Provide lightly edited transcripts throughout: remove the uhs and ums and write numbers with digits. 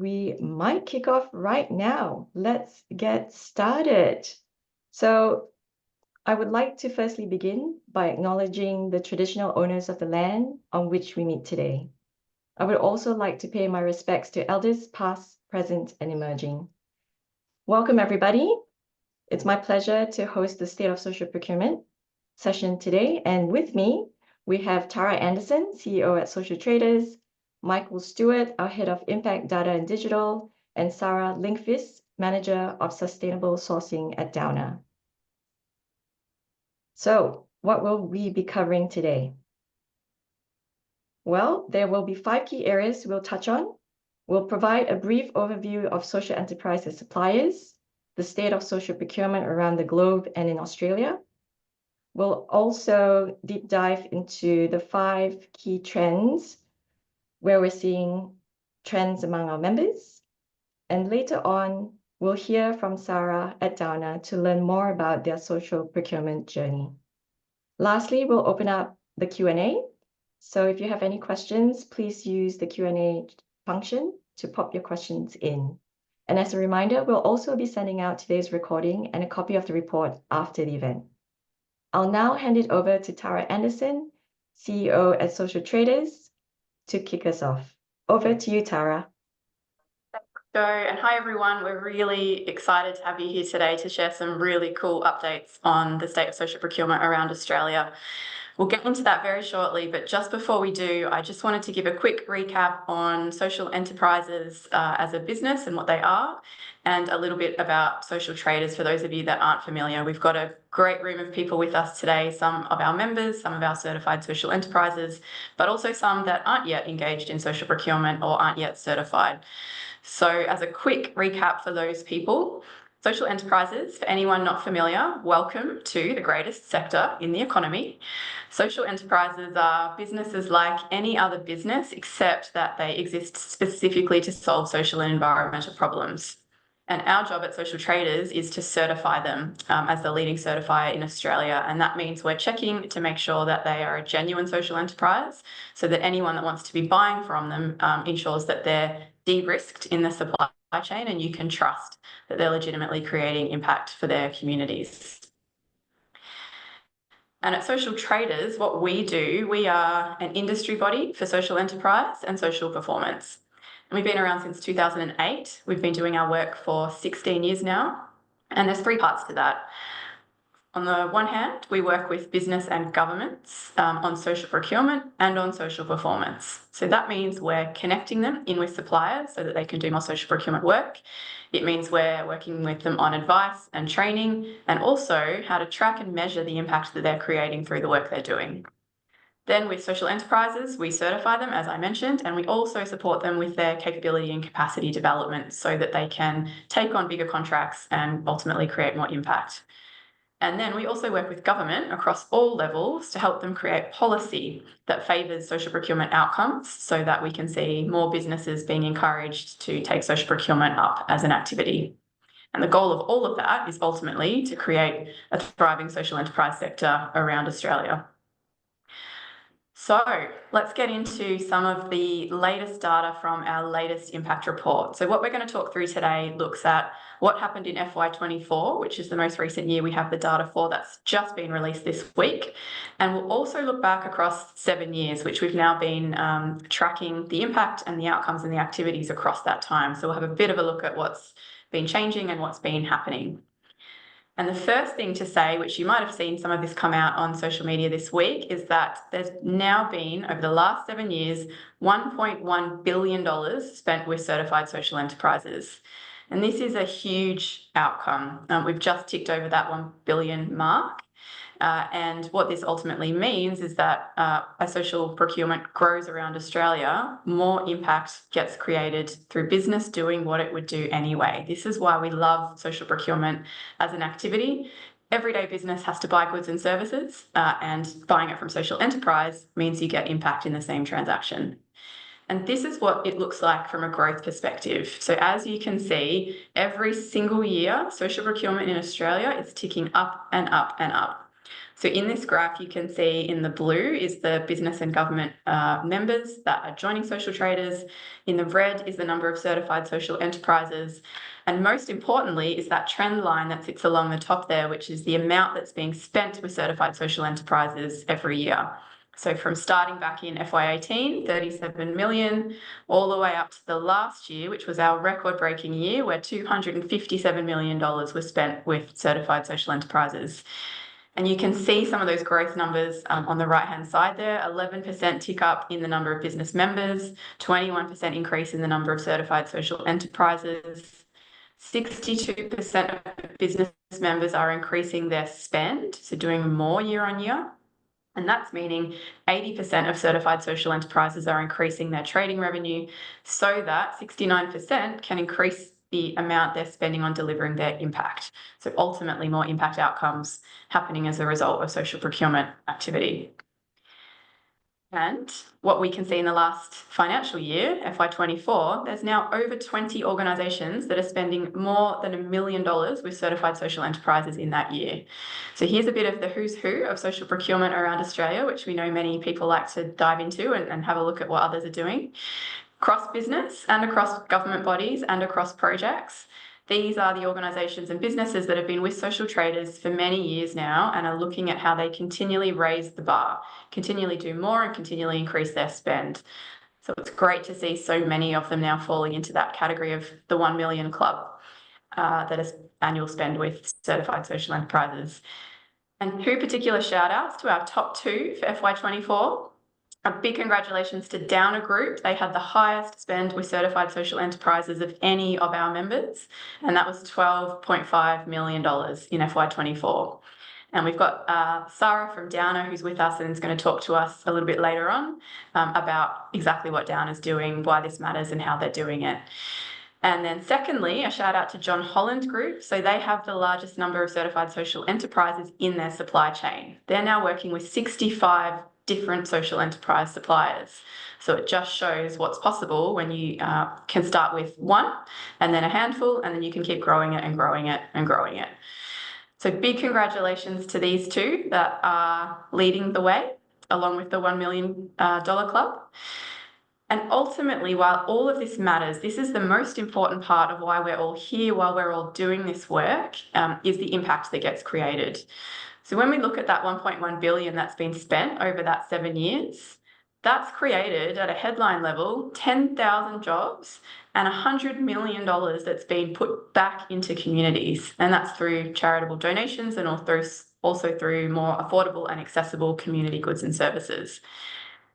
We might kick off right now. Let's get started. So I would like to firstly begin by acknowledging the traditional owners of the land on which we meet today. I would also like to pay my respects to elders past, present, and emerging. Welcome, everybody. It's my pleasure to host the State of Social Procurement session today. And with me, we have Sara Anderson, CEO at Social Traders, Michael Stuart, our Head of Impact Data and Digital, and Sara Lindqvist, Manager of Sustainable Sourcing at Downer. So what will we be covering today? Well, there will be 5 key areas we'll touch on. We'll provide a brief overview of social enterprise as suppliers, the state of social procurement around the globe and in Australia. We'll also deep dive into the 5 key trends where we're seeing trends among our members. And later on, we'll hear from Sara at Downer to learn more about their social procurement journey. Lastly, we'll open up the Q&A. So if you have any questions, please use the Q&A function to pop your questions in. And as a reminder, we'll also be sending out today's recording and a copy of the report after the event. I'll now hand it over to Sara Anderson, CEO at Social Traders, to kick us off. Over to you, Sara. And hi everyone, we're really excited to have you here today to share some really cool updates on the state of social procurement around Australia. We'll get into that very shortly, but just before we do, I just wanted to give a quick recap on social enterprises as a business and what they are, and a little bit about social traders for those of you that aren't familiar. We've got a great room of people with us today, some of our members, some of our certified social enterprises, but also some that aren't yet engaged in social procurement or aren't yet certified. So as a quick recap for those people, social enterprises, for anyone not familiar, welcome to the greatest sector in the economy. Social enterprises are businesses like any other business, except that they exist specifically to solve social and environmental problems. And our job at Social Traders is to certify them as the leading certifier in Australia. And that means we're checking to make sure that they are a genuine social enterprise, so that anyone that wants to be buying from them ensures that they're de-risked in the supply chain and you can trust that they're legitimately creating impact for their communities. And at Social Traders, what we do, we are an industry body for social enterprise and social performance. And we've been around since 2008. We've been doing our work for 16 years now. And there's 3 parts to that. On the one hand, we work with business and governments on social procurement and on social performance. So that means we're connecting them in with suppliers so that they can do more social procurement work. It means we're working with them on advice and training, and also how to track and measure the impact that they're creating through the work they're doing. Then with social enterprises, we certify them, as I mentioned, and we also support them with their capability and capacity development so that they can take on bigger contracts and ultimately create more impact. And then we also work with government across all levels to help them create policy that favours social procurement outcomes so that we can see more businesses being encouraged to take social procurement up as an activity. And the goal of all of that is ultimately to create a thriving social enterprise sector around Australia. So let's get into some of the latest data from our latest impact report. So what we're going to talk through today looks at what happened in FY24, which is the most recent year we have the data for, that's just been released this week. And we'll also look back across 7 years, which we've now been tracking the impact and the outcomes and the activities across that time. So we'll have a bit of a look at what's been changing and what's been happening. And the first thing to say, which you might have seen some of this come out on social media this week, is that there's now been, over the last 7 years, $1.1 billion spent with certified social enterprises. And this is a huge outcome. We've just ticked over that 1 billion mark. And what this ultimately means is that as social procurement grows around Australia, more impact gets created through business doing what it would do anyway. This is why we love social procurement as an activity. Everyday business has to buy goods and services, and buying it from social enterprise means you get impact in the same transaction. And this is what it looks like from a growth perspective. So as you can see, every single year, social procurement in Australia is ticking up and up and up. So in this graph, you can see in the blue is the business and government members that are joining social traders. In the red is the number of certified social enterprises. And most importantly is that trend line that sits along the top there, which is the amount that's being spent with certified social enterprises every year. So from starting back in FY18, 37 million, all the way up to the last year, which was our record-breaking year, where $257 million was spent with certified social enterprises. And you can see some of those growth numbers on the right-hand side there, 11% tick up in the number of business members, 21% increase in the number of certified social enterprises, 62% of business members are increasing their spend, so doing more year on year. And that's meaning 80% of certified social enterprises are increasing their trading revenue so that 69% can increase the amount they're spending on delivering their impact. So ultimately more impact outcomes happening as a result of social procurement activity. And what we can see in the last financial year, FY24, there's now over 20 organisations that are spending more than $1 million with certified social enterprises in that year. So here's a bit of the who's who of social procurement around Australia, which we know many people like to dive into and have a look at what others are doing. Across business and across government bodies and across projects. These are the organisations and businesses that have been with social traders for many years now and are looking at how they continually raise the bar, continually do more and continually increase their spend. So it's great to see so many of them now falling into that category of the 1 million club that is annual spend with certified social enterprises. And two particular shout outs to our top two for FY24. A big congratulations to Downer Group. They had the highest spend with certified social enterprises of any of our members, and that was $12.5 million in FY24. And we've got Sara from Downer who's with us and is going to talk to us a little bit later on about exactly what Downer's doing, why this matters and how they're doing it. And then secondly, a shout out to John Holland Group. So they have the largest number of certified social enterprises in their supply chain. They're now working with 65 different social enterprise suppliers. So it just shows what's possible when you can start with one and then a handful, and then you can keep growing it and growing it and growing it. So big congratulations to these two that are leading the way along with the $1 million club. And ultimately, while all of this matters, this is the most important part of why we're all here, while we're all doing this work, is the impact that gets created. So when we look at that 1.1 billion that's been spent over that 7 years, that's created at a headline level 10,000 jobs and $100 million that's been put back into communities. And that's through charitable donations and also through more affordable and accessible community goods and services.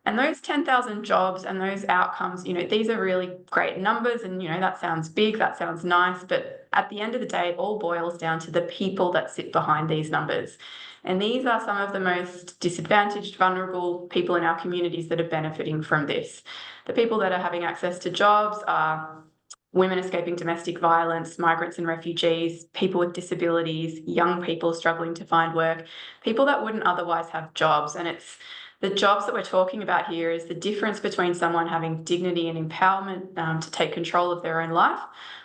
And those 10,000 jobs and those outcomes, these are really great numbers and, that sounds big, that sounds nice, but at the end of the day, it all boils down to the people that sit behind these numbers. And these are some of the most disadvantaged, vulnerable people in our communities that are benefiting from this. The people that are having access to jobs are women escaping domestic violence, migrants and refugees, people with disabilities, young people struggling to find work, people that wouldn't otherwise have jobs. And it's the jobs that we're talking about here is the difference between someone having dignity and empowerment to take control of their own life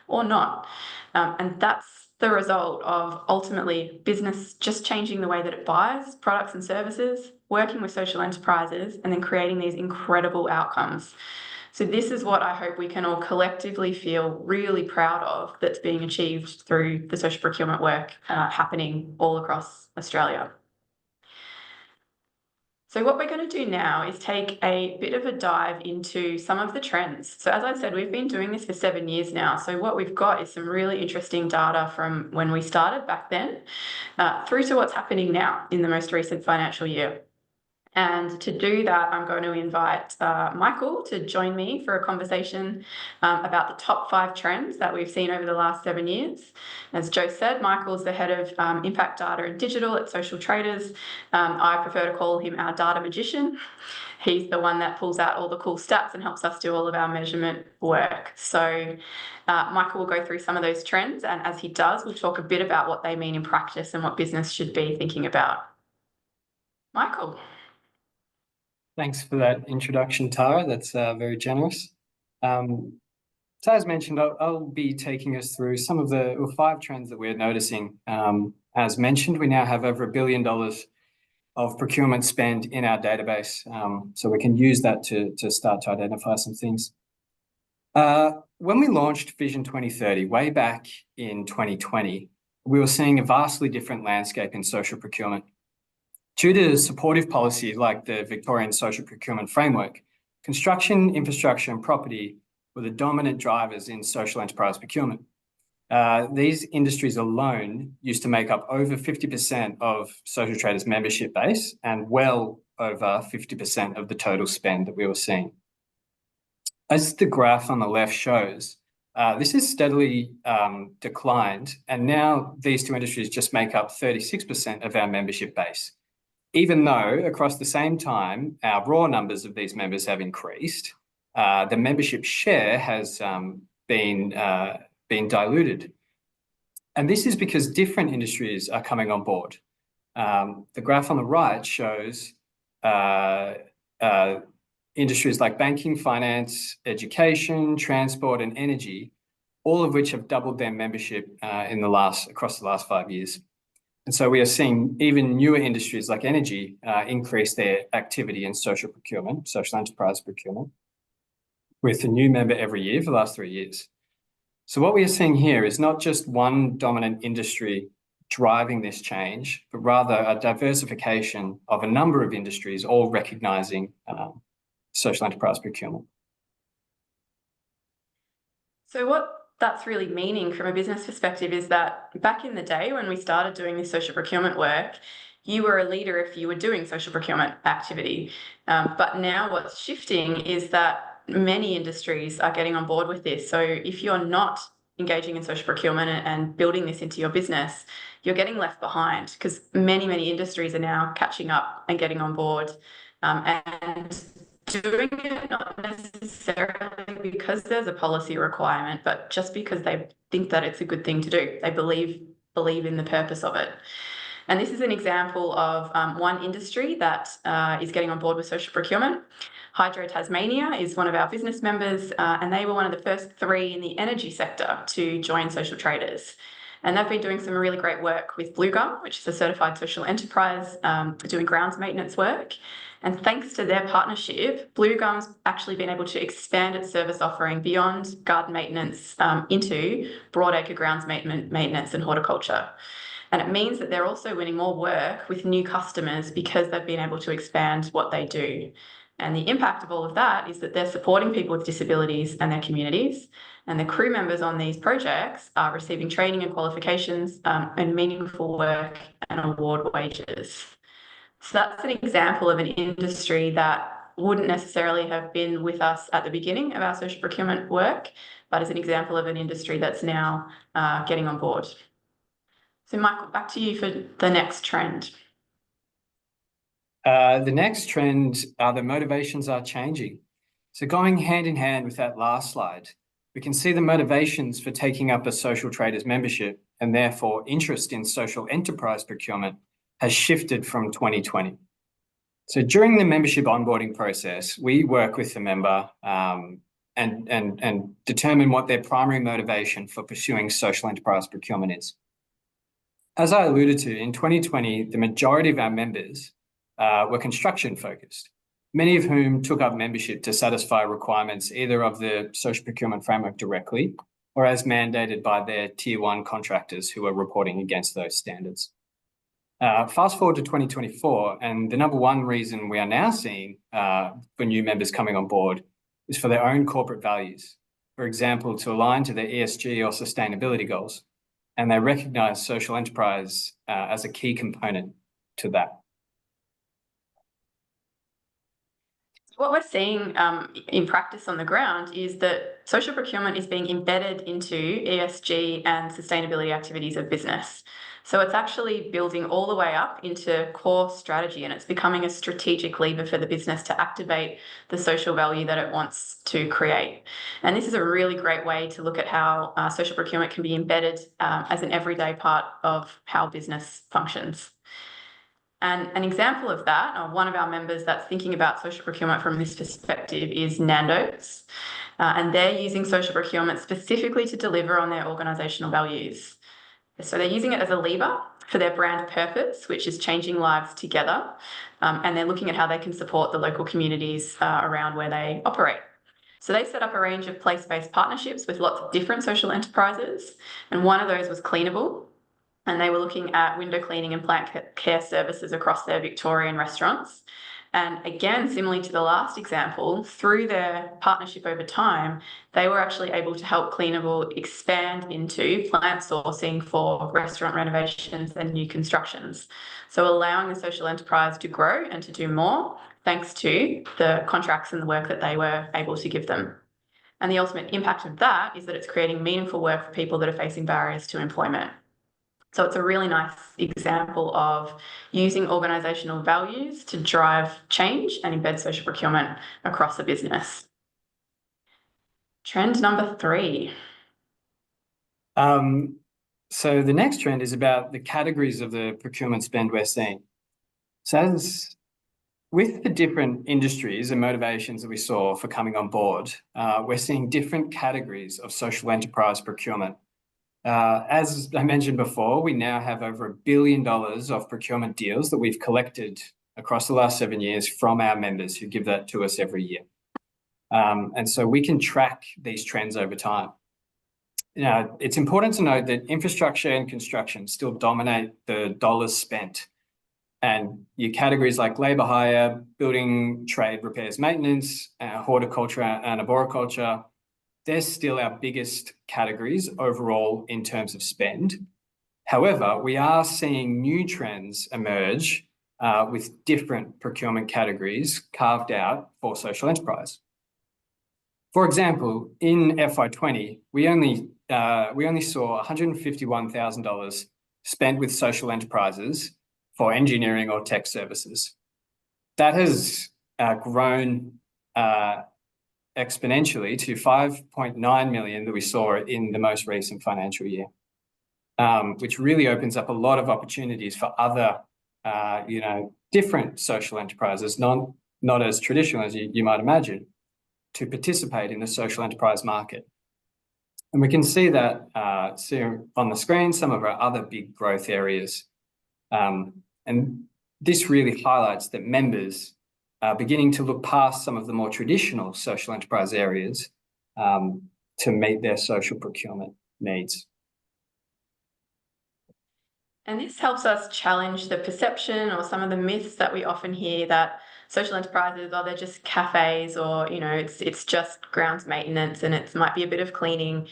or not. And that's the result of ultimately business just changing the way that it buys products and services, working with social enterprises, and then creating these incredible outcomes. So this is what I hope we can all collectively feel really proud of that's being achieved through the social procurement work happening all across Australia. So what we're going to do now is take a bit of a dive into some of the trends. So as I said, we've been doing this for 7 years now. So what we've got is some really interesting data from when we started back then through to what's happening now in the most recent financial year. And to do that, I'm going to invite Michael to join me for a conversation about the top 5 trends that we've seen over the last 7 years. As Joe said, Michael's the head of impact data and digital at Social Traders. I prefer to call him our data magician. He's the one that pulls out all the cool stats and helps us do all of our measurement work. So Michael will go through some of those trends, and as he does, we'll talk a bit about what they mean in practice and what business should be thinking about. Michael. Thanks for that introduction, Tara. That's very generous. So as mentioned, I'll be taking us through some of the 5 trends that we're noticing. As mentioned, we now have over $1 billion of procurement spend in our database. So we can use that to start to identify some things. When we launched Vision 2030 way back in 2020, we were seeing a vastly different landscape in social procurement. Due to supportive policy like the Victorian Social Procurement Framework, construction, infrastructure and property were the dominant drivers in social enterprise procurement. These industries alone used to make up over 50% of Social Traders' membership base and well over 50% of the total spend that we were seeing. As the graph on the left shows, this has steadily declined, and now these two industries just make up 36% of our membership base. Even though across the same time, our raw numbers of these members have increased, the membership share has been diluted. And this is because different industries are coming on board. The graph on the right shows industries like banking, finance, education, transport, and energy, all of which have doubled their membership across the last 5 years. And so we are seeing even newer industries like energy increase their activity in social procurement, social enterprise procurement, with a new member every year for the last 3 years. So what we are seeing here is not just one dominant industry driving this change, but rather a diversification of a number of industries all recognising social enterprise procurement. So what that's really meaning from a business perspective is that back in the day when we started doing this social procurement work, you were a leader if you were doing social procurement activity. But now what's shifting is that many industries are getting on board with this. So if you're not engaging in social procurement and building this into your business, you're getting left behind because many industries are now catching up and getting on board and doing it not necessarily because there's a policy requirement, but just because they think that it's a good thing to do. They believe in the purpose of it. And this is an example of one industry that is getting on board with social procurement. Hydro Tasmania is one of our business members, and they were one of the first 3 in the energy sector to join Social Traders. And they've been doing some really great work with Blue Gum, which is a certified social enterprise, doing grounds maintenance work. And thanks to their partnership, Blue Gum's actually been able to expand its service offering beyond garden maintenance into broadacre grounds maintenance and horticulture. And it means that they're also winning more work with new customers because they've been able to expand what they do. And the impact of all of that is that they're supporting people with disabilities and their communities. And the crew members on these projects are receiving training and qualifications and meaningful work and award wages. So that's an example of an industry that wouldn't necessarily have been with us at the beginning of our social procurement work, but is an example of an industry that's now getting on board. So Michael, back to you for the next trend. The next trend are the motivations are changing. So going hand in hand with that last slide, we can see the motivations for taking up a Social Traders membership and therefore interest in social enterprise procurement has shifted from 2020. So during the membership onboarding process, we work with the member and determine what their primary motivation for pursuing social enterprise procurement is. As I alluded to, in 2020, the majority of our members were construction focused, many of whom took up membership to satisfy requirements either of the social procurement framework directly or as mandated by their tier 1 contractors who are reporting against those standards. Fast forward to 2024, and the number one reason we are now seeing for new members coming on board is for their own corporate values. For example, to align to their ESG or sustainability goals, and they recognise social enterprise as a key component to that. What we're seeing in practice on the ground is that social procurement is being embedded into ESG and sustainability activities of business. So it's actually building all the way up into core strategy, and it's becoming a strategic lever for the business to activate the social value that it wants to create. And this is a really great way to look at how social procurement can be embedded as an everyday part of how business functions. And an example of that, one of our members that's thinking about social procurement from this perspective is Nando's. And they're using social procurement specifically to deliver on their organisational values. So they're using it as a lever for their brand purpose, which is changing lives together. And they're looking at how they can support the local communities around where they operate. So they set up a range of place-based partnerships with lots of different social enterprises. And one of those was Cleanable. And they were looking at window cleaning and plant care services across their Victorian restaurants. And again, similarly to the last example, through their partnership over time, they were actually able to help Cleanable expand into plant sourcing for restaurant renovations and new constructions. So allowing the social enterprise to grow and to do more, thanks to the contracts and the work that they were able to give them. And the ultimate impact of that is that it's creating meaningful work for people that are facing barriers to employment. So it's a really nice example of using organisational values to drive change and embed social procurement across the business. Trend number 3. So the next trend is about the categories of the procurement spend we're seeing. So with the different industries and motivations that we saw for coming on board, we're seeing different categories of social enterprise procurement. As I mentioned before, we now have over $1 billion of procurement deals that we've collected across the last 7 years from our members who give that to us every year. And so we can track these trends over time. Now, it's important to note that infrastructure and construction still dominate the dollars spent. And your categories like labour hire, building trade, repairs, maintenance, horticulture and arboriculture, they're still our biggest categories overall in terms of spend. However, we are seeing new trends emerge with different procurement categories carved out for social enterprise. For example, in FY20, we only saw $151,000 spent with social enterprises for engineering or tech services. That has grown exponentially to 5.9 million that we saw in the most recent financial year, which really opens up a lot of opportunities for other, different social enterprises, not as traditional as you might imagine, to participate in the social enterprise market. And we can see that on the screen, some of our other big growth areas. And this really highlights that members are beginning to look past some of the more traditional social enterprise areas to meet their social procurement needs. And this helps us challenge the perception or some of the myths that we often hear that social enterprises, they're just cafes, or, it's just grounds maintenance and it might be a bit of cleaning.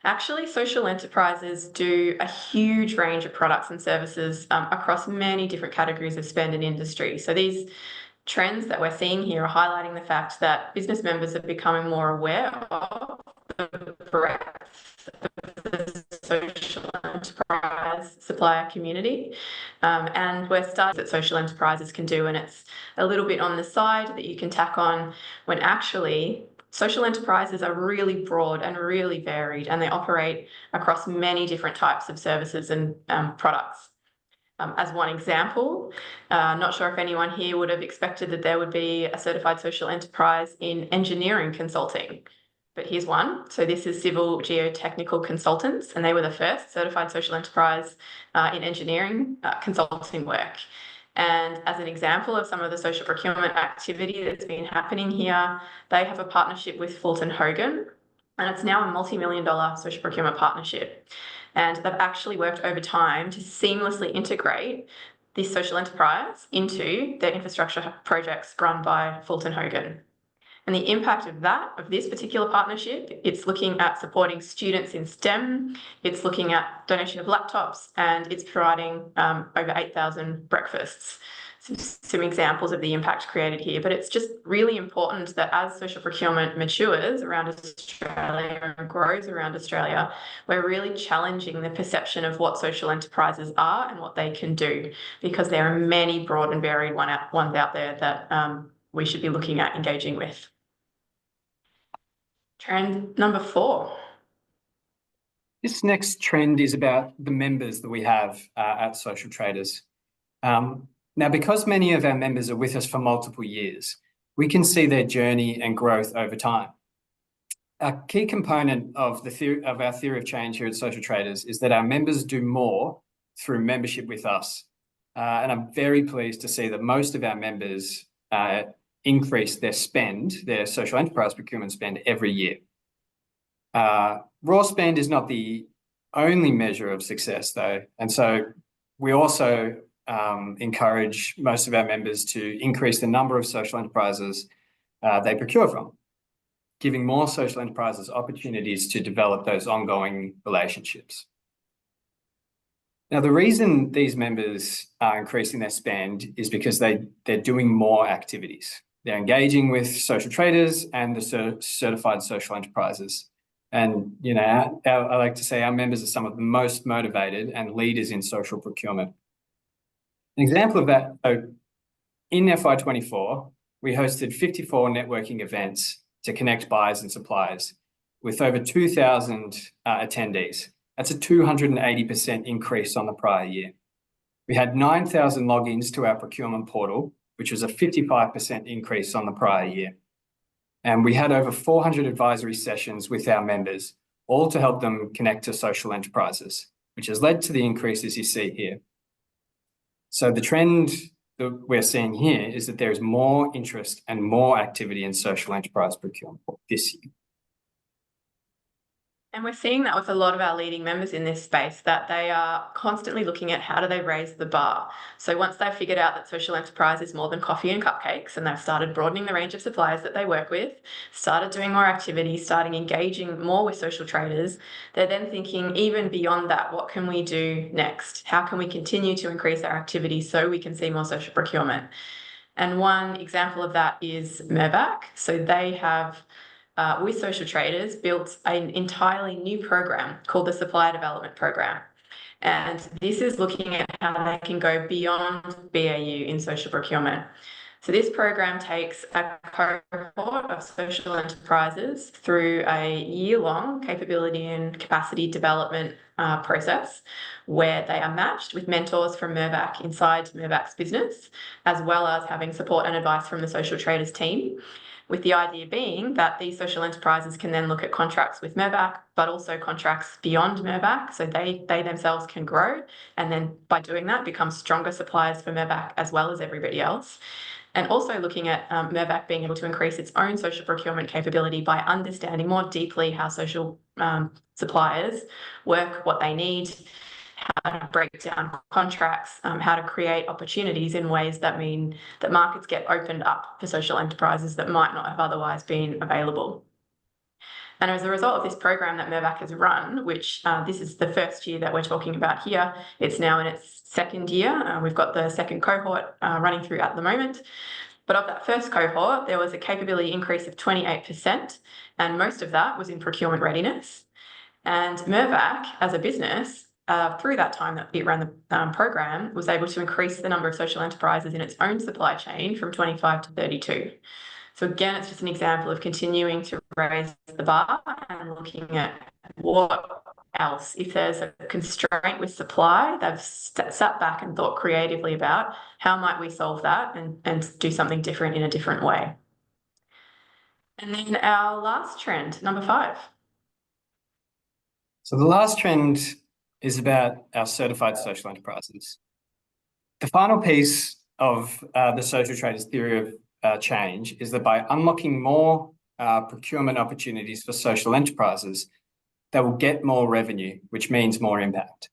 Actually, social enterprises do a huge range of products and services across many different categories of spend and industry. So these trends that we're seeing here are highlighting the fact that business members are becoming more aware of the breadth of the social enterprise supplier community. And we're starting that social enterprises can do, and it's a little bit on the side that you can tack on, when actually social enterprises are really broad and really varied, and they operate across many different types of services and products. As one example, not sure if anyone here would have expected that there would be a certified social enterprise in engineering consulting, but here's one. So this is Civil Geotechnical Consultants, and they were the first certified social enterprise in engineering consulting work. And as an example of some of the social procurement activity that's been happening here, they have a partnership with Fulton Hogan, and it's now a multi-million-dollar social procurement partnership. And they've actually worked over time to seamlessly integrate this social enterprise into their infrastructure projects run by Fulton Hogan. And the impact of this particular partnership, it's looking at supporting students in STEM, it's looking at donation of laptops, and it's providing over 8,000 breakfasts. Some examples of the impact created here, but it's just really important that as social procurement matures around Australia and grows around Australia, we're really challenging the perception of what social enterprises are and what they can do, because there are many broad and varied ones out there that we should be looking at engaging with. Trend number 4. This next trend is about the members that we have at Social Traders. Now, because many of our members are with us for multiple years, we can see their journey and growth over time. a key component of our theory of change here at Social Traders is that our members do more through membership with us. And I'm very pleased to see that most of our members increase their spend, their social enterprise procurement spend every year. Raw spend is not the only measure of success though. And so we also encourage most of our members to increase the number of social enterprises they procure from, giving more social enterprises opportunities to develop those ongoing relationships. Now, the reason these members are increasing their spend is because they're doing more activities. They're engaging with social traders and the certified social enterprises. And, you know, I like to say our members are some of the most motivated and leaders in social procurement. An example of that, in FY24, we hosted 54 networking events to connect buyers and suppliers with over 2,000 attendees. That's a 280% increase on the prior year. We had 9,000 logins to our procurement portal, which was a 55% increase on the prior year. And we had over 400 advisory sessions with our members, all to help them connect to social enterprises, which has led to the increases you see here. So the trend that we're seeing here is that there is more interest and more activity in social enterprise procurement this year. And we're seeing that with a lot of our leading members in this space, that they are constantly looking at how do they raise the bar. So once they've figured out that social enterprise is more than coffee and cupcakes, and they've started broadening the range of suppliers that they work with, started doing more activities, starting engaging more with social traders, they're then thinking even beyond that, what can we do next? How can we continue to increase our activity so we can see more social procurement? And one example of that is Mirvac. So they have with social traders, built an entirely new program called the Supplier Development Program. And this is looking at how they can go beyond BAU in social procurement. So this program takes a cohort of social enterprises through a year-long capability and capacity development process where they are matched with mentors from Mirvac inside Mirvac's business, as well as having support and advice from the social traders team, with the idea being that these social enterprises can then look at contracts with Mirvac, but also contracts beyond Mirvac, so they themselves can grow, and then by doing that become stronger suppliers for Mirvac as well as everybody else. And also looking at Mirvac being able to increase its own social procurement capability by understanding more deeply how social suppliers work, what they need, how to break down contracts, how to create opportunities in ways that mean that markets get opened up for social enterprises that might not have otherwise been available. And as a result of this program that Mirvac has run, which this is the first year that we're talking about here, it's now in its second year. We've got the second cohort running through at the moment. But of that first cohort, there was a capability increase of 28%, and most of that was in procurement readiness. And Mirvac, as a business, through that time that it ran the program, was able to increase the number of social enterprises in its own supply chain from 25 to 32. So again, it's just an example of continuing to raise the bar and looking at what else. If there's a constraint with supply, they've sat back and thought creatively about how might we solve that and do something different in a different way. And then our last trend, number 5. So the last trend is about our certified social enterprises. The final piece of the social traders theory of change is that by unlocking more procurement opportunities for social enterprises, they will get more revenue, which means more impact.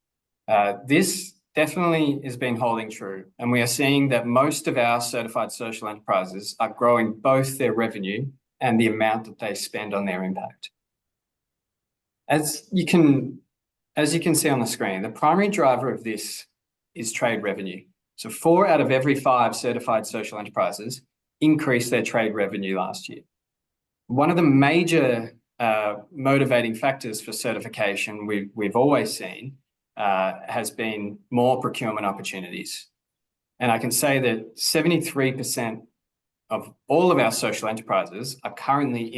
This definitely has been holding true, and we are seeing that most of our certified social enterprises are growing both their revenue and the amount that they spend on their impact. As you can see on the screen, the primary driver of this is trade revenue. So 4 out of every 5 certified social enterprises increased their trade revenue last year. One of the major motivating factors for certification we've always seen has been more procurement opportunities. And I can say that 73% of all of our social enterprises are currently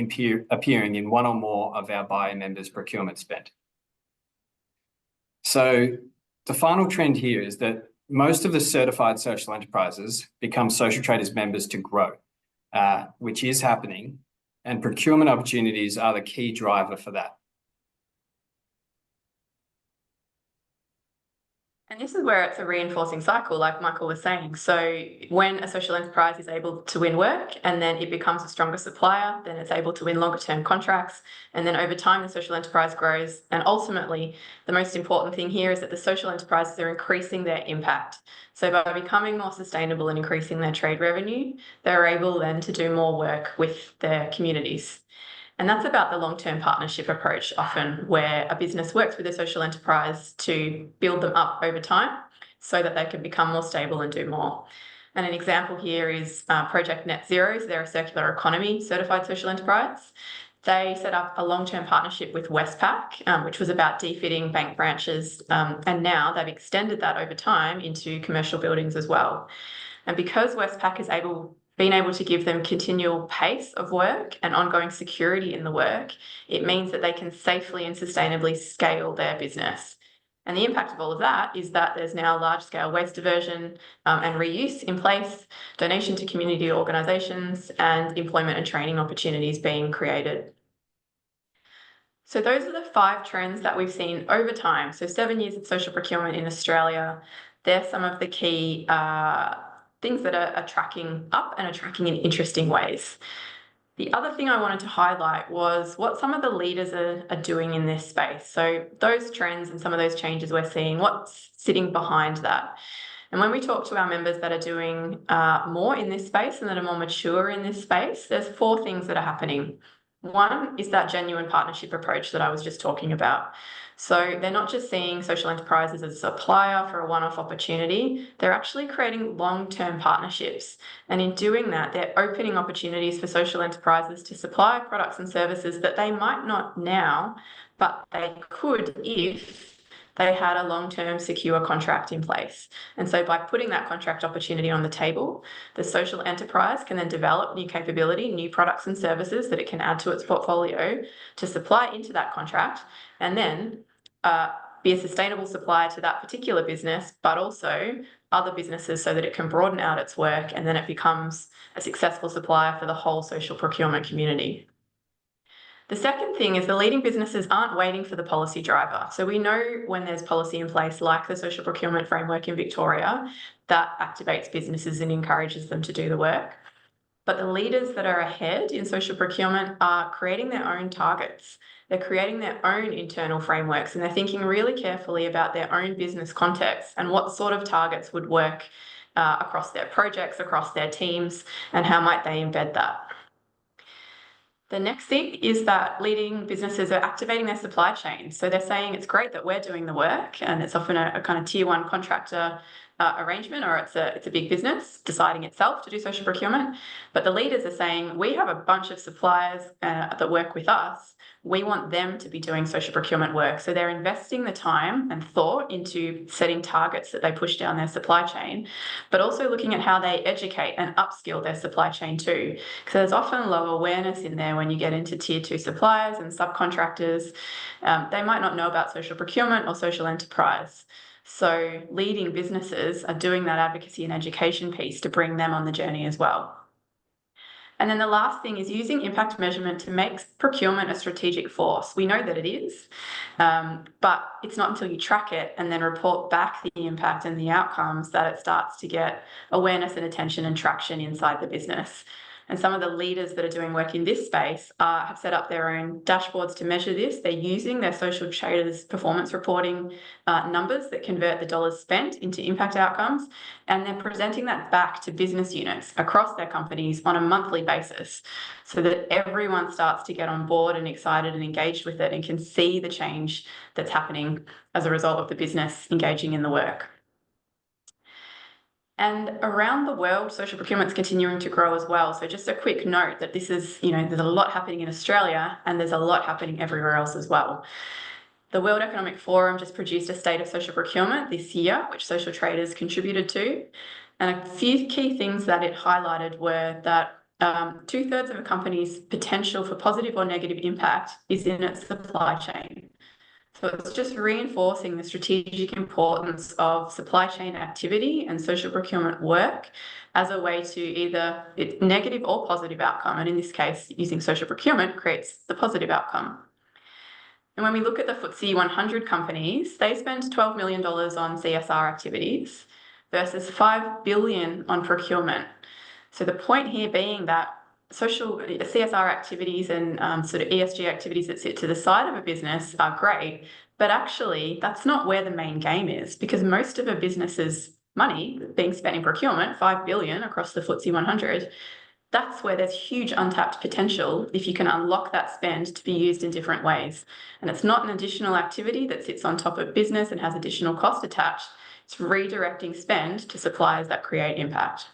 appearing in one or more of our buyer members' procurement spend. So the final trend here is that most of the certified social enterprises become social traders members to grow, which is happening. and procurement opportunities are the key driver for that. And this is where it's a reinforcing cycle, like Michael was saying. So when a social enterprise is able to win work and then it becomes a stronger supplier, then it's able to win longer term contracts. And then over time, the social enterprise grows. And ultimately, the most important thing here is that the social enterprises are increasing their impact. So by becoming more sustainable and increasing their trade revenue, they're able then to do more work with their communities. And that's about the long-term partnership approach, often where a business works with a social enterprise to build them up over time so that they can become more stable and do more. And an example here is Project Net Zero. So they're a circular economy certified social enterprise. They set up a long-term partnership with Westpac, which was about defitting bank branches. And now they've extended that over time into commercial buildings as well. And because Westpac is being able to give them continual pace of work and ongoing security in the work, it means that they can safely and sustainably scale their business. And the impact of all of that is that there's now large-scale waste diversion and reuse in place, donation to community organisations, and employment and training opportunities being created. So those are the 5 trends that we've seen over time. So 7 years of social procurement in Australia. They're some of the key things that are tracking up and are tracking in interesting ways. The other thing I wanted to highlight was what some of the leaders are doing in this space. So those trends and some of those changes we're seeing, what's sitting behind that. And when we talk to our members that are doing more in this space and that are more mature in this space, there's 4 things that are happening. One is that genuine partnership approach that I was just talking about. So they're not just seeing social enterprises as a supplier for a one-off opportunity, they're actually creating long-term partnerships. And in doing that, they're opening opportunities for social enterprises to supply products and services that they might not now, but they could if they had a long-term secure contract in place. And so by putting that contract opportunity on the table, the social enterprise can then develop new capability, new products and services that it can add to its portfolio to supply into that contract, and then be a sustainable supplier to that particular business, but also other businesses so that it can broaden out its work and then it becomes a successful supplier for the whole social procurement community. The second thing is the leading businesses aren't waiting for the policy driver. So we know when there's policy in place like the social procurement framework in Victoria, that activates businesses and encourages them to do the work. But the leaders that are ahead in social procurement are creating their own targets. They're creating their own internal frameworks and they're thinking really carefully about their own business context and what sort of targets would work across their projects, across their teams, and how might they embed that. The next thing is that leading businesses are activating their supply chain. So they're saying it's great that we're doing the work, and it's often a kind of tier 1 contractor arrangement, or it's a big business deciding itself to do social procurement. But the leaders are saying, we have a bunch of suppliers that work with us. We want them to be doing social procurement work. So they're investing the time and thought into setting targets that they push down their supply chain, but also looking at how they educate and upskill their supply chain too. Because there's often low awareness in there when you get into tier 2 suppliers and subcontractors. They might not know about social procurement or social enterprise. So leading businesses are doing that advocacy and education piece to bring them on the journey as well. And then the last thing is using impact measurement to make procurement a strategic force. We know that it is, but it's not until you track it and then report back the impact and the outcomes that it starts to get awareness and attention and traction inside the business. And some of the leaders that are doing work in this space have set up their own dashboards to measure this. They're using their social traders performance reporting numbers that convert the dollars spent into impact outcomes, and they're presenting that back to business units across their companies on a monthly basis so that everyone starts to get on board and excited and engaged with it and can see the change that's happening as a result of the business engaging in the work. And around the world, social procurement's continuing to grow as well. So just a quick note that this is, there's a lot happening in Australia and there's a lot happening everywhere else as well. The World Economic Forum just produced a state of social procurement this year, which social traders contributed to. And a few key things that it highlighted were that 2/3 of a company's potential for positive or negative impact is in its supply chain. So it's just reinforcing the strategic importance of supply chain activity and social procurement work as a way to either negative or positive outcome. And in this case, using social procurement creates the positive outcome. And when we look at the FTSE 100 companies, they spend $12 million on CSR activities versus $5 billion on procurement. So the point here being that social CSR activities and sort of ESG activities that sit to the side of a business are great, but actually that's not where the main game is, because most of a business's money being spent in procurement, $5 billion across the FTSE 100, that's where there's huge untapped potential if you can unlock that spend to be used in different ways. And it's not an additional activity that sits on top of business and has additional cost attached. It's redirecting spend to suppliers that create impact.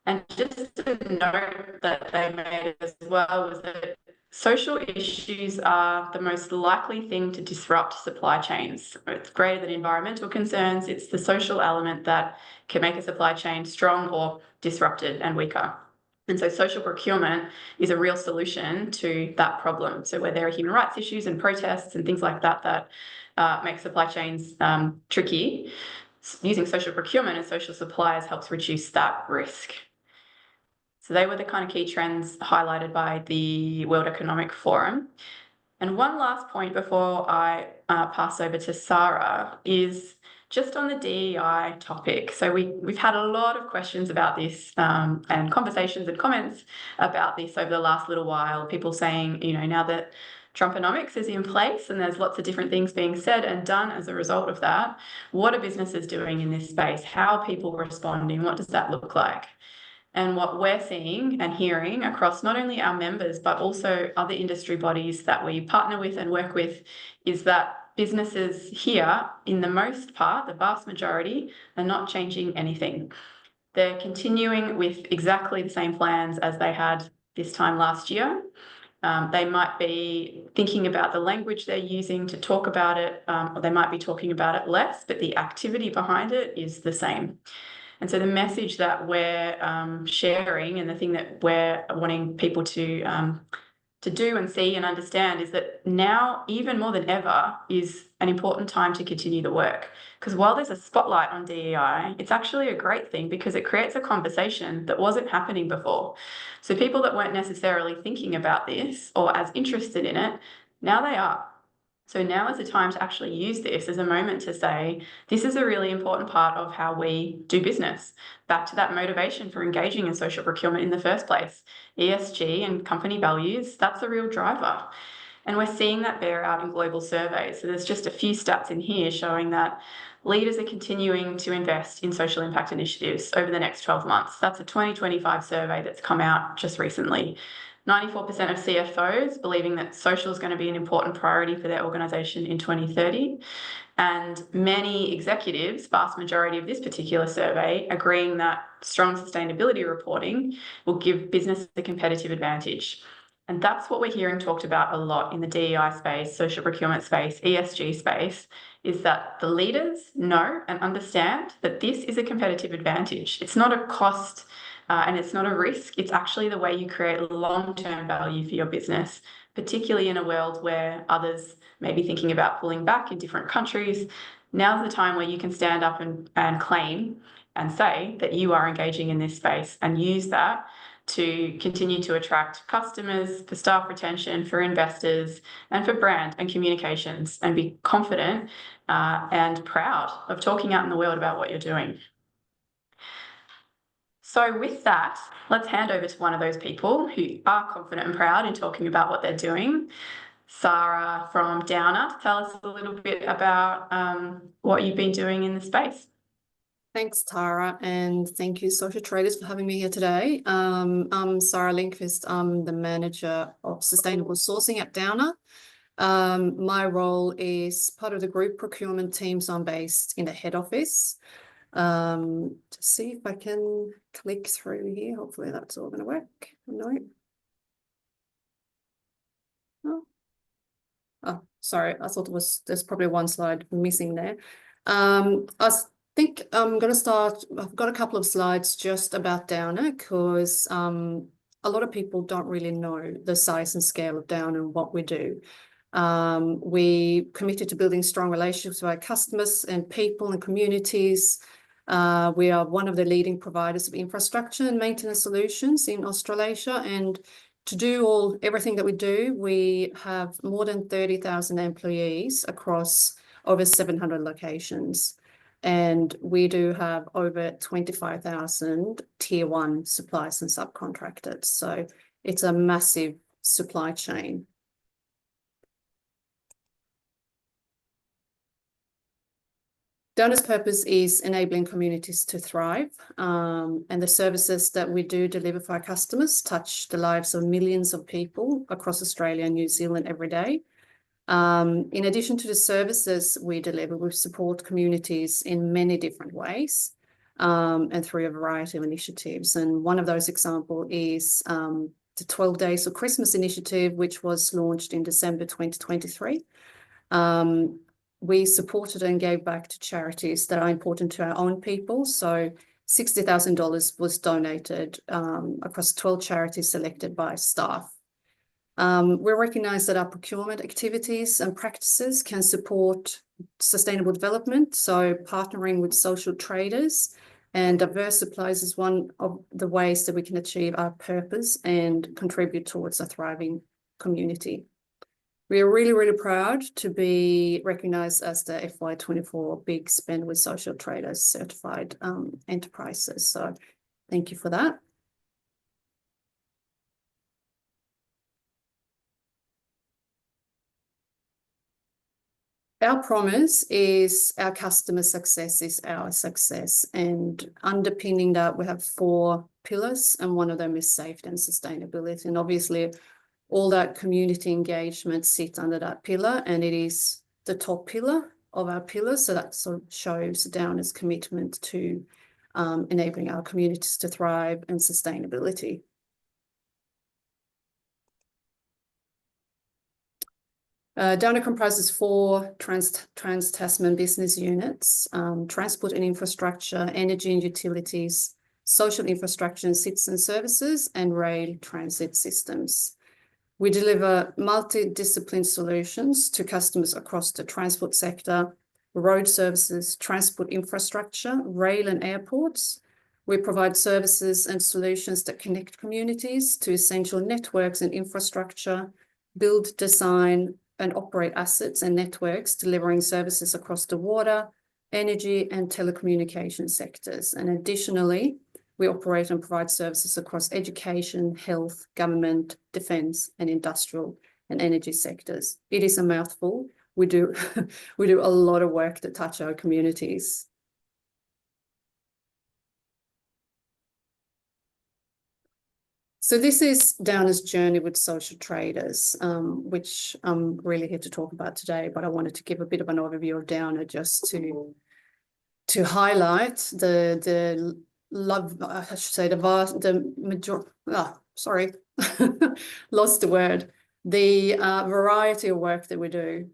And just a note that they made as well was that social issues are the most likely thing to disrupt supply chains. It's greater than environmental concerns. It's the social element that can make a supply chain strong or disrupted and weaker. And so social procurement is a real solution to that problem. So where there are human rights issues and protests and things like that that make supply chains tricky, using social procurement and social suppliers helps reduce that risk. So they were the kind of key trends highlighted by the World Economic Forum. And one last point before I pass over to Sara is just on the DEI topic. So we've had a lot of questions about this and conversations and comments about this over the last little while. People saying, you know, now that Trumponomics is in place and there's lots of different things being said and done as a result of that, what are businesses doing in this space? How are people responding? What does that look like? And what we're seeing and hearing across not only our members, but also other industry bodies that we partner with and work with is that businesses here, in the most part, the vast majority, are not changing anything. They're continuing with exactly the same plans as they had this time last year. They might be thinking about the language they're using to talk about it, or they might be talking about it less, but the activity behind it is the same. And so the message that we're sharing and the thing that we're wanting people to do and see and understand is that now, even more than ever, is an important time to continue the work. Because while there's a spotlight on DEI, it's actually a great thing because it creates a conversation that wasn't happening before. So people that weren't necessarily thinking about this or as interested in it, now they are. So now is the time to actually use this as a moment to say, this is a really important part of how we do business. Back to that motivation for engaging in social procurement in the first place. ESG and company values, that's a real driver. And we're seeing that bear out in global surveys. So there's just a few stats in here showing that leaders are continuing to invest in social impact initiatives over the next 12 months. That's a 2025 survey that's come out just recently. 94% of CFOs believing that social is going to be an important priority for their organisation in 2030. And many executives, vast majority of this particular survey, agreeing that strong sustainability reporting will give business a competitive advantage. And that's what we're hearing talked about a lot in the DEI space, social procurement space, ESG space, is that the leaders know and understand that this is a competitive advantage. It's not a cost and it's not a risk. It's actually the way you create long-term value for your business, particularly in a world where others may be thinking about pulling back in different countries. Now's the time where you can stand up and claim and say that you are engaging in this space and use that to continue to attract customers, for staff retention, for investors, and for brand and communications, and be confident and proud of talking out in the world about what you're doing. So with that, let's hand over to one of those people who are confident and proud in talking about what they're doing. Sara from Downer, to tell us a little bit about what you've been doing in the space. Thanks, Tara, and thank you, Social Traders, for having me here today. I'm Sara Lindqvist. I'm the Manager of Sustainable Sourcing at Downer. My role is part of the group procurement team, so I'm based in the head office. To see if I can click through here. Hopefully that's all going to work. No. Oh, sorry. I thought there's probably one slide missing there. I think I'm going to start. I've got a couple of slides just about Downer because a lot of people don't really know the size and scale of Downer and what we do. We committed to building strong relationships with our customers and people and communities. We are one of the leading providers of infrastructure and maintenance solutions in Australasia. And to do everything that we do, we have more than 30,000 employees across over 700 locations. And we do have over 25,000 tier 1 suppliers and subcontractors. So it's a massive supply chain. Downer's purpose is enabling communities to thrive, and the services that we do deliver for our customers touch the lives of millions of people across Australia and New Zealand every day. In addition to the services we deliver, we support communities in many different ways, and through a variety of initiatives. And one of those examples is the 12 Days of Christmas initiative, which was launched in December 2023. We supported and gave back to charities that are important to our own people. So $60,000 was donated across 12 charities selected by staff. We recognise that our procurement activities and practices can support sustainable development. So partnering with social traders and diverse suppliers is one of the ways that we can achieve our purpose and contribute towards a thriving community. We are really, really proud to be recognised as the FY24 Big Spend with Social Traders certified enterprises. So thank you for that. Our promise is our customer success is our success, and underpinning that we have 4 pillars, and one of them is safety and sustainability. And obviously all that community engagement sits under that pillar, and it is the top pillar of our pillars. So that sort of shows Downer's commitment to enabling our communities to thrive and sustainability. Downer comprises 4 trans-Tasman business units: transport and infrastructure, energy and utilities, social infrastructure and citizen services, and rail transit systems. We deliver multidisciplinary solutions to customers across the transport sector, road services, transport infrastructure, rail and airports. We provide services and solutions that connect communities to essential networks and infrastructure, build, design, and operate assets and networks, delivering services across the water, energy, and telecommunication sectors. And additionally, we operate and provide services across education, health, government, defence, and industrial and energy sectors. It is a mouthful. We do a lot of work to touch our communities. So this is Downer's journey with social traders, which I'm really here to talk about today, but I wanted to give a bit of an overview of Downer just to highlight the love, I should say, the variety of work that we do.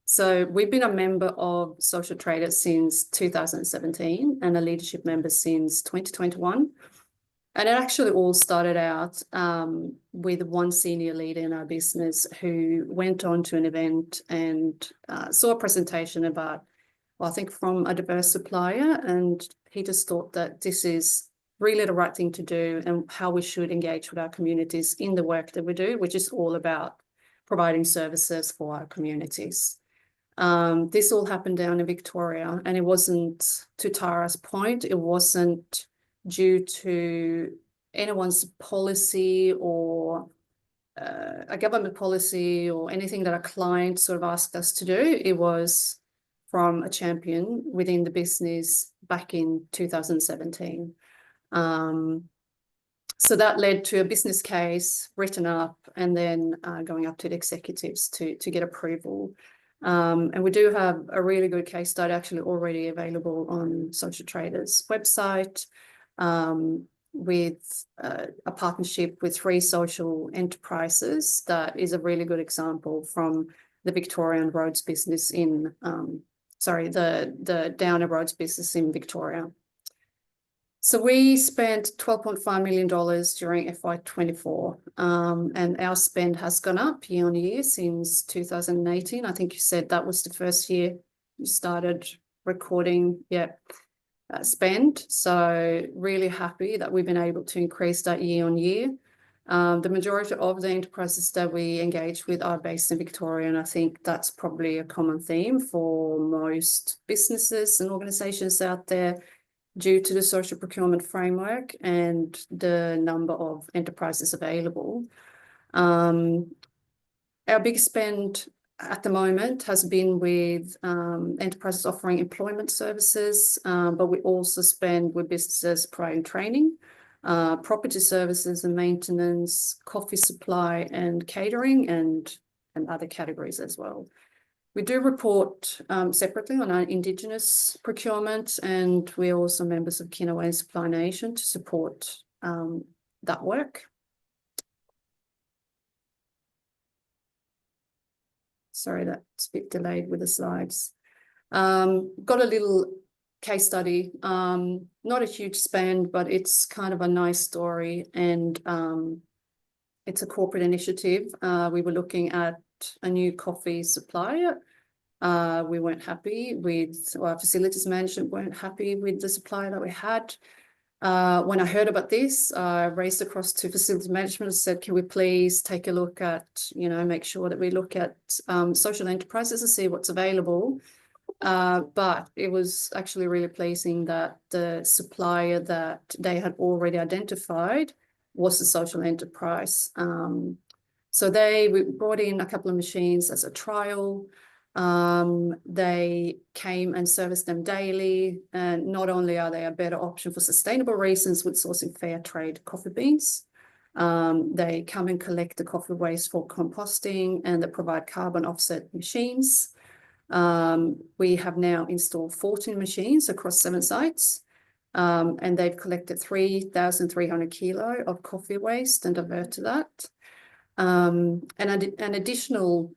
So we've been a member of Social Traders since 2017 and a leadership member since 2021. And it actually all started out with one senior leader in our business who went on to an event and saw a presentation about, well, I think from a diverse supplier, and he just thought that this is really the right thing to do and how we should engage with our communities in the work that we do, which is all about providing services for our communities. This all happened down in Victoria, and it wasn't, to Tara's point, it wasn't due to anyone's policy or a government policy or anything that a client sort of asked us to do. It was from a champion within the business back in 2017. So that led to a business case written up and then going up to the executives to get approval. And we do have a really good case study actually already available on Social Traders' website, with a partnership with 3 social enterprises. That is a really good example from the Victorian roads business in, the Downer roads business in Victoria. So we spent $12.5 million during FY24, and our spend has gone up year on year since 2018. I think you said that was the first year you started recording, spend. So really happy that we've been able to increase that year on year. The majority of the enterprises that we engage with are based in Victoria, and I think that's probably a common theme for most businesses and organisations out there, due to the social procurement framework and the number of enterprises available. Our biggest spend at the moment has been with enterprises offering employment services, but we also spend with businesses providing training, property services and maintenance, coffee supply and catering, and other categories as well. We do report separately on our Indigenous procurement, and we're also members of Kinawa and Supply Nation to support that work. Sorry, that's a bit delayed with the slides. Got a little case study, not a huge spend, but it's kind of a nice story, and it's a corporate initiative. We were looking at a new coffee supplier. We weren't happy with, our facilities management weren't happy with the supplier that we had. When I heard about this, I raced across to facilities management and said, can we please take a look at, make sure that we look at social enterprises and see what's available. But it was actually really pleasing that the supplier that they had already identified was a social enterprise. So we brought in a couple of machines as a trial. They came and serviced them daily, and not only are they a better option for sustainable reasons with sourcing fair trade coffee beans, they come and collect the coffee waste for composting, and they provide carbon offset machines. We have now installed 14 machines across 7 sites, and they've collected 3,300 kilo of coffee waste and diverted that. And an additional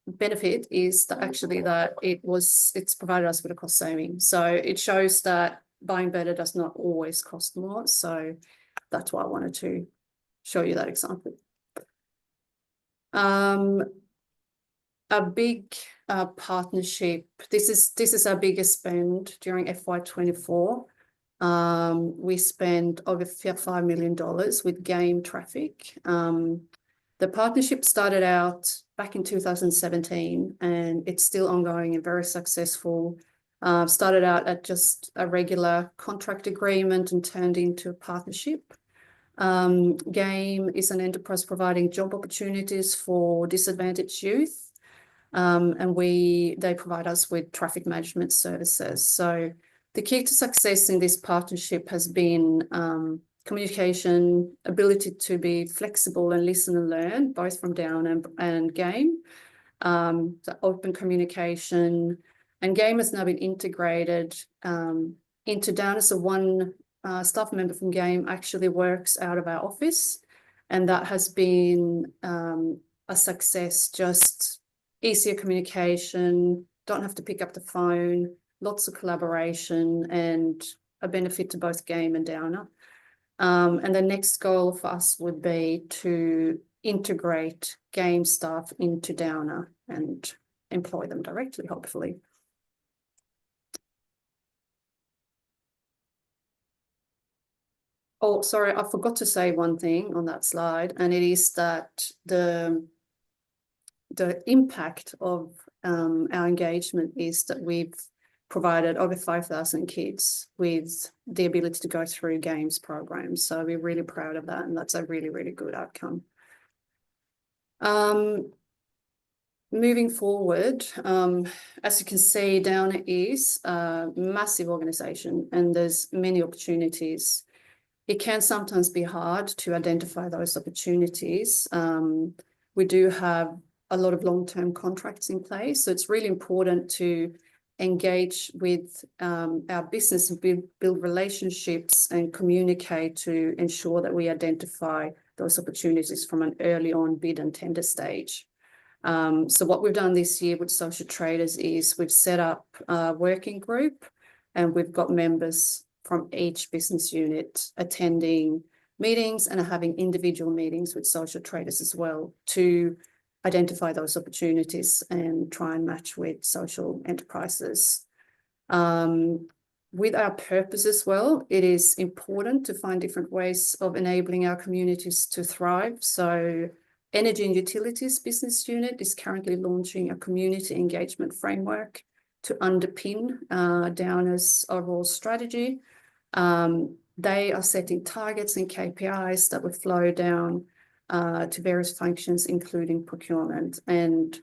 benefit is that actually that it's provided us with a cost saving. So it shows that buying better does not always cost more. So that's why I wanted to show you that example. A big partnership. This is our biggest spend during FY24. We spent over $5 million with game traffic. The partnership started out back in 2017, and it's still ongoing and very successful. Started out at just a regular contract agreement and turned into a partnership. Game is an enterprise providing job opportunities for disadvantaged youth, and they provide us with traffic management services. So the key to success in this partnership has been communication, ability to be flexible and listen and learn, both from Downer and Game, the open communication, and Game has now been integrated into Downer. So one staff member from Game actually works out of our office, and that has been a success. Just easier communication, don't have to pick up the phone, lots of collaboration, and a benefit to both Game and Downer. And the next goal for us would be to integrate Game staff into Downer and employ them directly, hopefully. Oh, sorry, I forgot to say one thing on that slide, and it is that the impact of our engagement is that we've provided over 5,000 kids with the ability to go through Games programs. So we're really proud of that, and that's a really, really good outcome. Moving forward, as you can see, Downer is a massive organisation, and there's many opportunities. It can sometimes be hard to identify those opportunities. We do have a lot of long-term contracts in place, so it's really important to engage with our business and build relationships and communicate to ensure that we identify those opportunities from an early on bid and tender stage. So what we've done this year with social traders is we've set up a working group, and we've got members from each business unit attending meetings and having individual meetings with social traders as well to identify those opportunities and try and match with social enterprises. With our purpose as well, it is important to find different ways of enabling our communities to thrive. So Energy and Utilities Business Unit is currently launching a community engagement framework to underpin Downer's overall strategy. They are setting targets and KPIs that would flow down to various functions, including procurement. And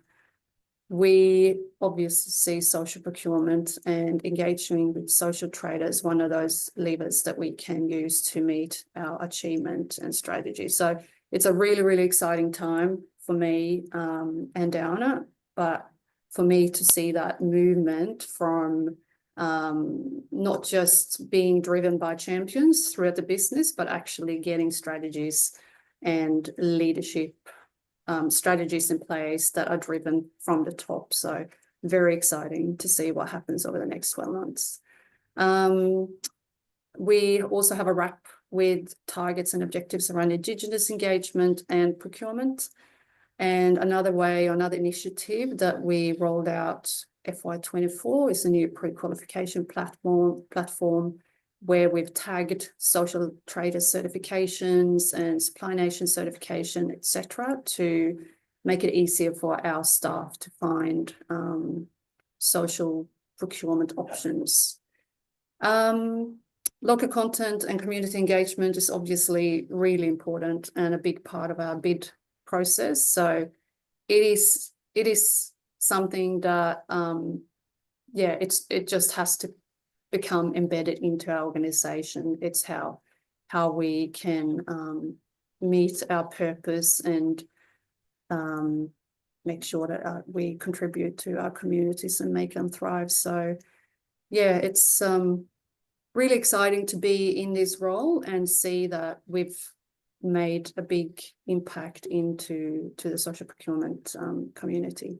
we obviously see social procurement and engaging with social traders one of those levers that we can use to meet our achievement and strategy. So it's a really, really exciting time for me and Downer, but for me to see that movement from not just being driven by champions throughout the business, but actually getting strategies and leadership strategies in place that are driven from the top. So very exciting to see what happens over the next 12 months. We also have a wrap with targets and objectives around Indigenous engagement and procurement. And another initiative that we rolled out FY24 is a new pre-qualification platform where we've tagged social trader certifications and supply nation certification, etc., to make it easier for our staff to find social procurement options. Local content and community engagement is obviously really important and a big part of our bid process. So it is something that it just has to become embedded into our organization. It's how we can meet our purpose and make sure that we contribute to our communities and make them thrive. So yeah, it's really exciting to be in this role and see that we've made a big impact into the social procurement community.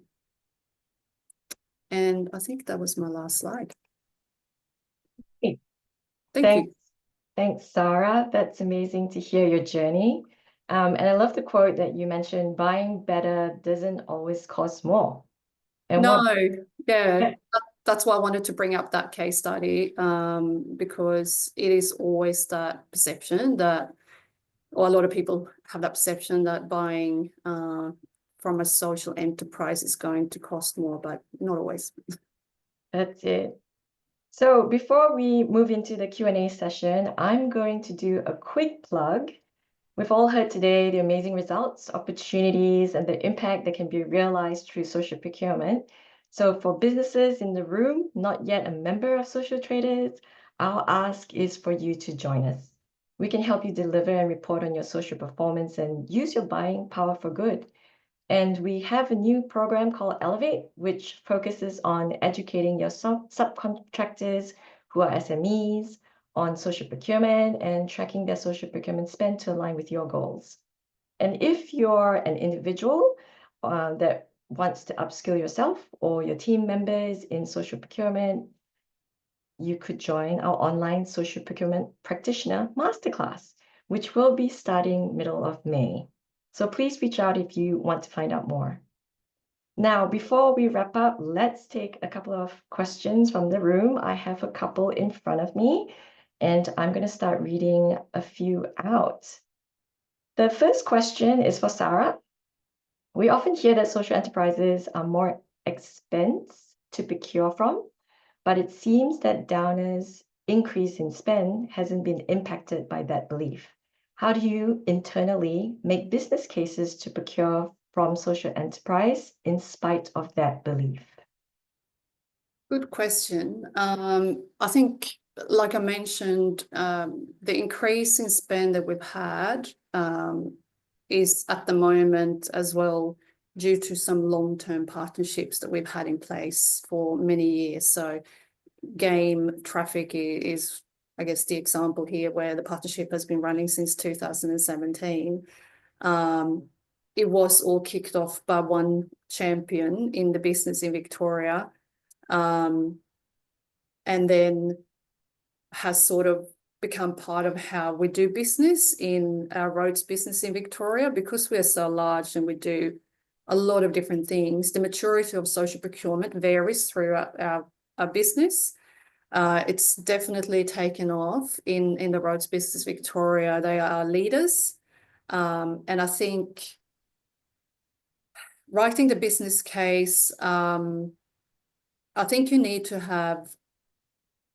And I think that was my last slide. Thank you. Thanks, Sara. That's amazing to hear your journey. And I love the quote that you mentioned, buying better doesn't always cost more. And that's why I wanted to bring up that case study, because it is always that perception that, or a lot of people have that perception that buying from a social enterprise is going to cost more, but not always. That's it. So before we move into the Q&A session, I'm going to do a quick plug. We've all heard today the amazing results, opportunities, and the impact that can be realized through social procurement. So for businesses in the room, not yet a member of Social Traders, our ask is for you to join us. We can help you deliver and report on your social performance and use your buying power for good. And we have a new program called Elevate, which focuses on educating your subcontractors who are SMEs on social procurement and tracking their social procurement spend to align with your goals. And if you're an individual that wants to upskill yourself or your team members in social procurement, you could join our online social procurement practitioner masterclass, which will be starting middle of May. So please reach out if you want to find out more. Now, before we wrap up, let's take a couple of questions from the room. I have a couple in front of me, and I'm going to start reading a few out. The first question is for Sara. We often hear that social enterprises are more expensive to procure from, but it seems that Downer's increase in spend hasn't been impacted by that belief. How do you internally make business cases to procure from social enterprise in spite of that belief? Good question. I think, like I mentioned, the increase in spend that we've had is at the moment as well due to some long-term partnerships that we've had in place for many years. So game traffic is, I guess, the example here where the partnership has been running since 2017. It was all kicked off by one champion in the business in Victoria. And then has sort of become part of how we do business in our roads business in Victoria, because we're so large and we do a lot of different things. The maturity of social procurement varies throughout our business. It's definitely taken off in the roads business Victoria. They are leaders. And I think writing the business case, I think you need to have,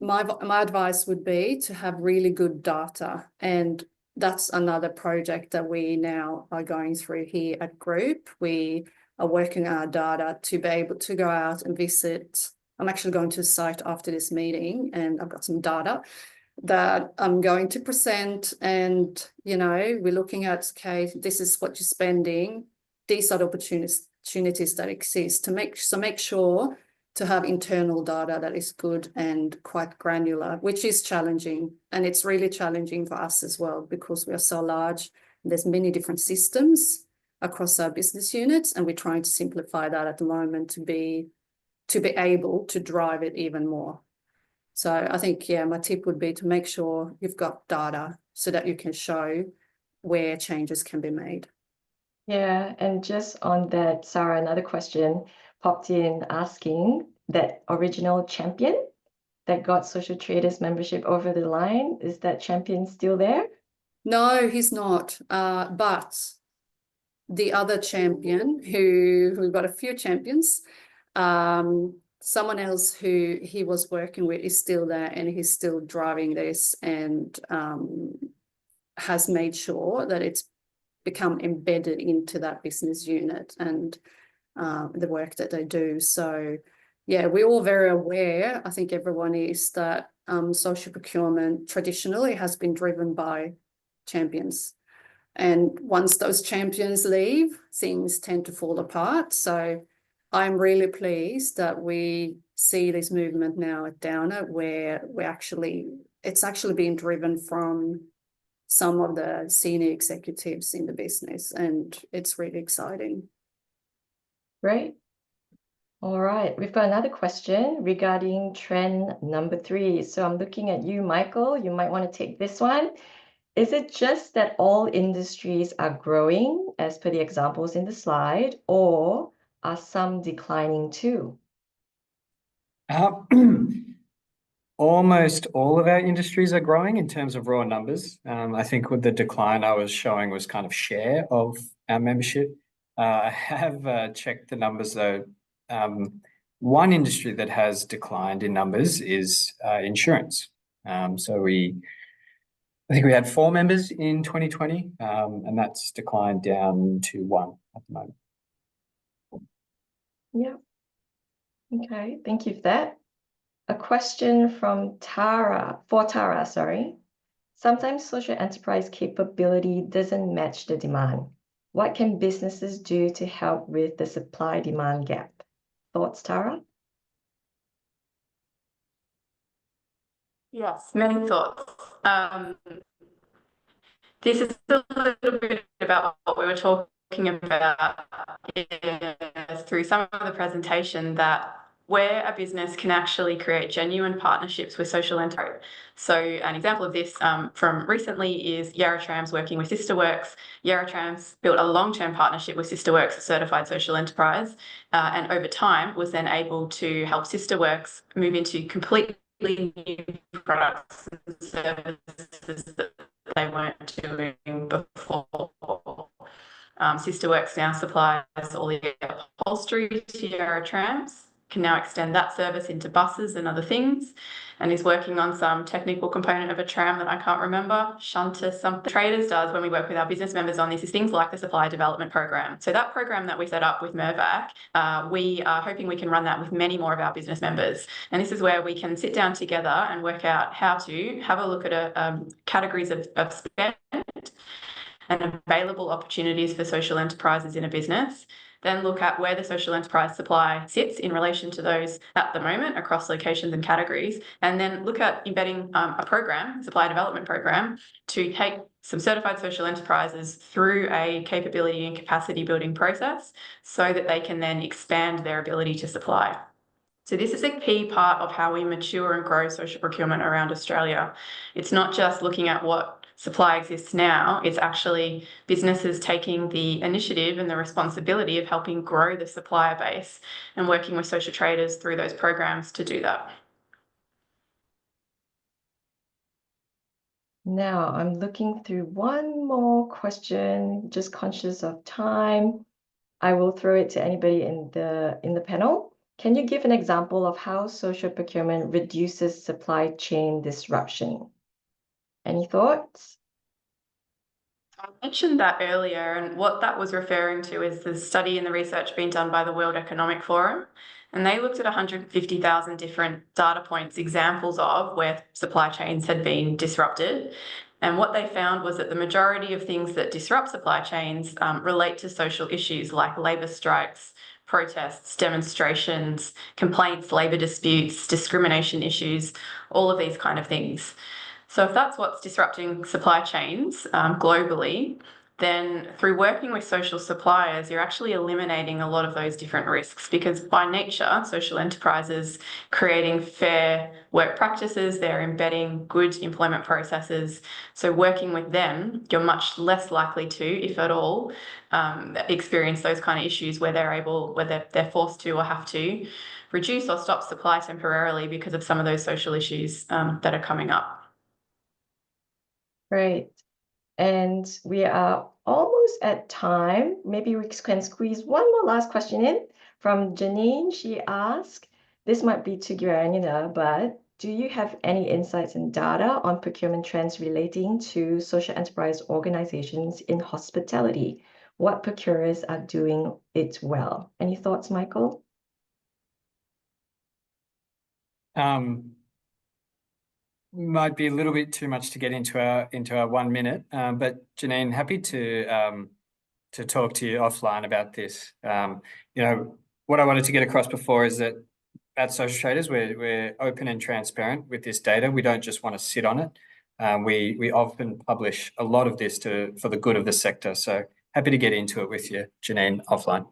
my advice would be to have really good data. And that's another project that we now are going through here at Group. We are working on our data to be able to go out and visit. I'm actually going to a site after this meeting, and I've got some data that I'm going to present. And, you know, we're looking at, okay, this is what you're spending. These are the opportunities that exist to make sure to have internal data that is good and quite granular, which is challenging. And it's really challenging for us as well, because we are so large. There's many different systems across our business units, and we're trying to simplify that at the moment to be able to drive it even more. So I think, yeah, my tip would be to make sure you've got data so that you can show where changes can be made. Yeah, and just on that, Sara, another question popped in asking that original champion that got Social Traders membership over the line, is that champion still there? No, he's not. But the other champion, who we've got a few champions, someone else who he was working with is still there, and he's still driving this, and has made sure that it's become embedded into that business unit and the work that they do. So yeah, we're all very aware, I think everyone is, that social procurement traditionally has been driven by champions. And once those champions leave, things tend to fall apart. So I'm really pleased that we see this movement now at Downer, where it's actually being driven from some of the senior executives in the business, and it's really exciting. Great. All right, we've got another question regarding trend number 3. So I'm looking at you, Michael. You might want to take this one. Is it just that all industries are growing as per the examples in the slide, or are some declining too? Almost all of our industries are growing in terms of raw numbers. I think with the decline I was showing was kind of share of our membership. I have checked the numbers though. One industry that has declined in numbers is insurance. So I think we had 4 members in 2020, and that's declined down to 1 at the moment. Yeah. Okay, thank you for that. A question from Tara, sorry. Sometimes social enterprise capability doesn't match the demand. What can businesses do to help with the supply-demand gap? Thoughts, Tara? Yes, many thoughts. This is a little bit about what we were talking about through some of the presentation, that where a business can actually create genuine partnerships with social enterprise. So an example of this from recently is Yarra Trams working with Sisterworks. Yarra Trams built a long-term partnership with Sisterworks, a certified social enterprise, and over time was then able to help Sisterworks move into completely new products and services that they weren't doing before. Sisterworks now supplies all the upholstery to Yarra Trams, can now extend that service into buses and other things, and is working on some technical component of a tram that I can't remember, Shunter something. Traders does when we work with our business members on this is things like the supplier development program. So that program that we set up with Mirvac, we are hoping we can run that with many more of our business members. And this is where we can sit down together and work out how to have a look at categories of spend and available opportunities for social enterprises in a business, then look at where the social enterprise supply sits in relation to those at the moment across locations and categories, and then look at embedding a program, supply development program, to take some certified social enterprises through a capability and capacity building process so that they can then expand their ability to supply. So this is a key part of how we mature and grow social procurement around Australia. It's not just looking at what supply exists now, it's actually businesses taking the initiative and the responsibility of helping grow the supplier base and working with social traders through those programs to do that. Now I'm looking through one more question, just conscious of time. I will throw it to anybody in the panel. Can you give an example of how social procurement reduces supply chain disruption? Any thoughts? I mentioned that earlier, and what that was referring to is the study and the research being done by the World Economic Forum. And they looked at 150,000 different data points, examples of where supply chains had been disrupted. And what they found was that the majority of things that disrupt supply chains relate to social issues like labour strikes, protests, demonstrations, complaints, labour disputes, discrimination issues, all of these kind of things. So if that's what's disrupting supply chains globally, then through working with social suppliers, you're actually eliminating a lot of those different risks, because by nature, social enterprises creating fair work practices, they're embedding good employment processes. So working with them, you're much less likely to, if at all, experience those kind of issues where they're forced to or have to reduce or stop supply temporarily because of some of those social issues that are coming up. Great. And we are almost at time. Maybe we can squeeze one more last question in from Janine. She asked, this might be too granular, but do you have any insights and data on procurement trends relating to social enterprise organizations in hospitality? What procurers are doing it well? Any thoughts, Michael? Might be a little bit too much to get into our 1 minute, but Janine, happy to talk to you offline about this. What I wanted to get across before is that at Social Traders, we're open and transparent with this data. We don't just want to sit on it. We often publish a lot of this for the good of the sector. So happy to get into it with you, Janine, offline.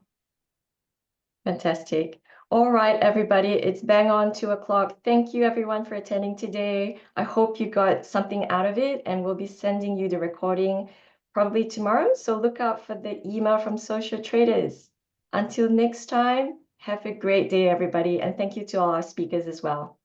Fantastic. All right, everybody, it's bang on 2 o'clock. Thank you, everyone, for attending today. I hope you got something out of it, and we'll be sending you the recording probably tomorrow. So look out for the email from Social Traders. Until next time, have a great day, everybody. And thank you to all our speakers as well.